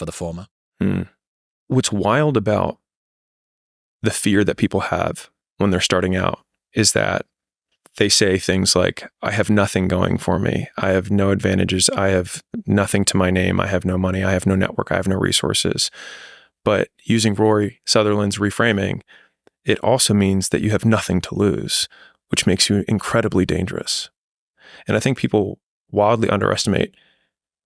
for the former. What's wild about the fear that people have when they're starting out is that they say things like, I have nothing going for me. I have no advantages. I have nothing to my name. I have no money. I have no network. I have no resources. But using Rory Sutherland's reframing, it also means that you have nothing to lose, which makes you incredibly dangerous. And I think people wildly underestimate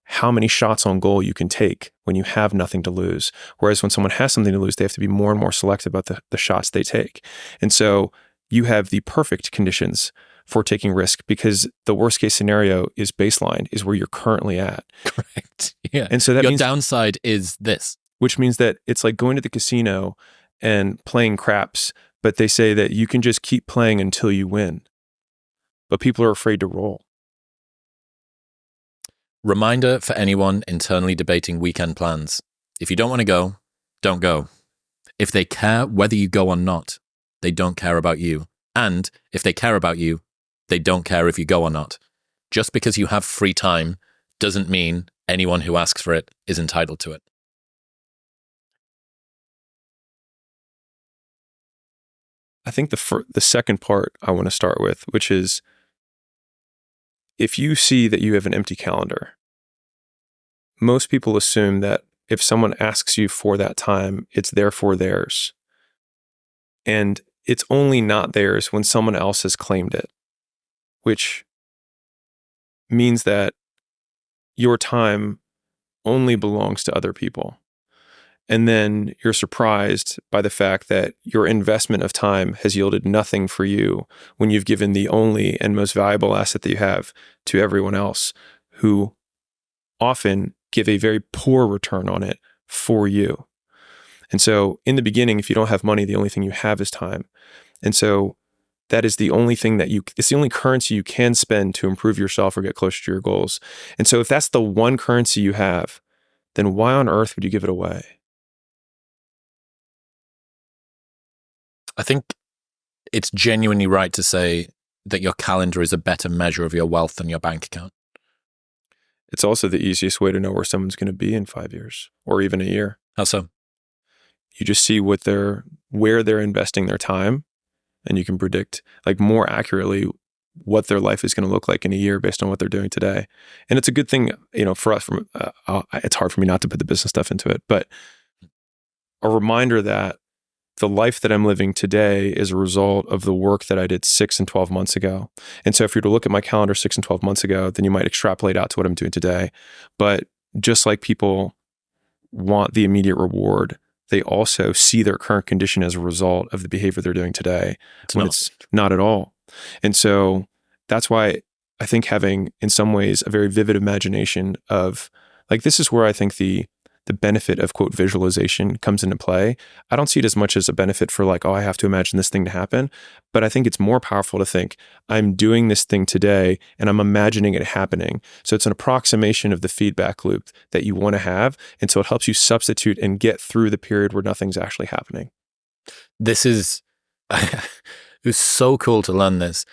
how many shots on goal you can take when you have nothing to lose. Whereas when someone has something to lose, they have to be more and more selective about the shots they take. And so you have the perfect conditions for taking risk because the worst case scenario is baseline, is where you're currently at. Correct. Yeah. And so that your means, downside is this. which means that it's like going to the casino and playing craps, but they say that you can just keep playing until you win. But people are afraid to roll. Reminder for anyone internally debating weekend plans. If you don't want to go, don't go. If they care whether you go or not, they don't care about you. And if they care about you, they don't care if you go or not. Just because you have free time doesn't mean anyone who asks for it is entitled to it. I think the second part I want to start with, which is, if you see that you have an empty calendar, most people assume that if someone asks you for that time, it's therefore theirs. And it's only not theirs when someone else has claimed it, which means that your time only belongs to other people. And then you're surprised by the fact that your investment of time has yielded nothing for you when you've given the only and most valuable asset that you have to everyone else, who often give a very poor return on it for you. And so in the beginning, if you don't have money, the only thing you have is time. And so that is the only thing it's the only currency you can spend to improve yourself or get closer to your goals. And so if that's the one currency you have, then why on earth would you give it away? I think it's genuinely right to say that your calendar is a better measure of your wealth than your bank account. It's also the easiest way to know where someone's going to be in 5 years or even a year. How so? You just see where they're investing their time, and you can predict like more accurately what their life is going to look like in a year based on what they're doing today. And it's a good thing, for us. It's hard for me not to put the business stuff into it, but a reminder that the life that I'm living today is a result of the work that I did 6 and 12 months ago. And so if you were to look at my calendar 6 and 12 months ago, then you might extrapolate out to what I'm doing today. But just like people want the immediate reward, they also see their current condition as a result of the behavior they're doing today, it's not at all. And so that's why I think having, in some ways, a very vivid imagination of, like, this is where I think the benefit of, quote, visualization comes into play. I don't see it as much as a benefit for like, oh, I have to imagine this thing to happen. But I think it's more powerful to think, I'm doing this thing today and I'm imagining it happening. So it's an approximation of the feedback loop that you want to have. And so it helps you substitute and get through the period where nothing's actually happening. It was so cool to learn this,